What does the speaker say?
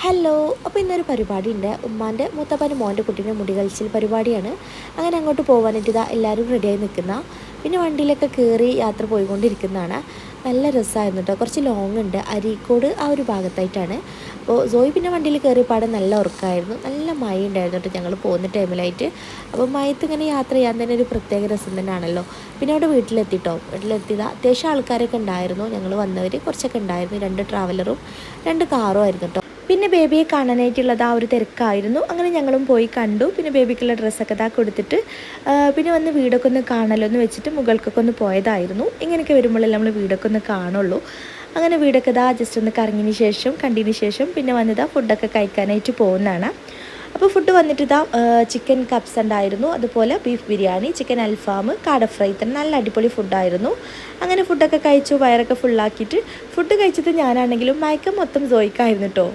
Hello, അപ്പോൾ ഇന്നൊരു പരിപാടി ഉണ്ട്. ഉമ്മാൻ്റെ മൂത്തപ്പൻ്റെ മോൻ്റെ കുട്ടീൻ്റെ മുടി കളിച്ചിൽ പരിപാടിയാണ്. അങ്ങനെ അങ്ങോട്ട് പോകാനായിട്ട് ഇതാ എല്ലാവരും റെഡിയായി നിൽക്കുന്ന, പിന്നെ വണ്ടിയിലൊക്കെ കയറി യാത്ര പോയിക്കൊണ്ടിരിക്കുന്നതാണ്. നല്ല രസമായിരുന്നു കേട്ടോ. കുറച്ച് ലോങ് ഉണ്ട്, അരീക്കോട് ആ ഒരു ഭാഗത്തായിട്ടാണ്. അപ്പോൾ സോയി പിന്നെ വണ്ടിയിൽ കയറിയപാടെ നല്ല ഉറക്കമായിരുന്നു. നല്ല മഴ ഉണ്ടായിരുന്നു കേട്ടോ ഞങ്ങൾ പോകുന്ന ടൈമിലായിട്ട്. അപ്പോൾ മഴത്ത് ഇങ്ങനെ യാത്ര ചെയ്യാൻ തന്നെ ഒരു പ്രത്യേക രസം തന്നെയാണല്ലോ. പിന്നെ അവിടെ വീട്ടിലെത്തിയിട്ടോ. വീട്ടിലെത്തിയത് അത്യാവശ്യം ആൾക്കാരൊക്കെ ഉണ്ടായിരുന്നു. ഞങ്ങൾ വന്നവർ കുറച്ചൊക്കെ ഉണ്ടായിരുന്നു. 2 ട്രാവലറും 2 കാറും ആയിരുന്നു കേട്ടോ. പിന്നെ ബേബിയെ കാണാനായിട്ടുള്ളത് ആ ഒരു തിരക്കായിരുന്നു. അങ്ങനെ ഞങ്ങളും പോയി കണ്ടു. പിന്നെ ബേബിക്കുള്ള ഡ്രസ്സൊക്കെ ഇതാ കൊടുത്തിട്ട് പിന്നെ വന്ന് വീടൊക്കെ ഒന്ന് കാണല്ലോ എന്ന് വെച്ചിട്ട് മുകൾക്കൊക്കെ ഒന്ന് പോയതായിരുന്നു. ഇങ്ങനെയൊക്കെ വരുമ്പോഴല്ലേ നമ്മൾ വീടൊക്കെ ഒന്ന് കാണുള്ളൂ. അങ്ങനെ വീടൊക്കെ ഇതാ ജസ്റ്റ് ഒന്ന് കണ്ടതിന് ശേഷം പിന്നെ വന്നിതാ ഫുഡൊക്കെ കഴിക്കാനായിട്ട് പോകുന്നതാണ്. അപ്പോൾ ഫുഡ് വന്നിട്ട് ഇതാ ചിക്കൻ കപ്സ് ഉണ്ടായിരുന്നു, അതുപോലെ ബീഫ് ബിരിയാണി, ചിക്കൻ അൽഫാം, കാട ഫ്രൈ, തന്നെ നല്ല അടിപൊളി ഫുഡായിരുന്നു. അങ്ങനെ ഫുഡൊക്കെ കഴിച്ചു, വയറൊക്കെ ഫുള്ളാക്കിയിട്ട് ഫുഡ് കഴിച്ചത് ഞാനാണെങ്കിലും മയക്കം മൊത്തം സോയിക്കായിരുന്നു കേട്ടോ.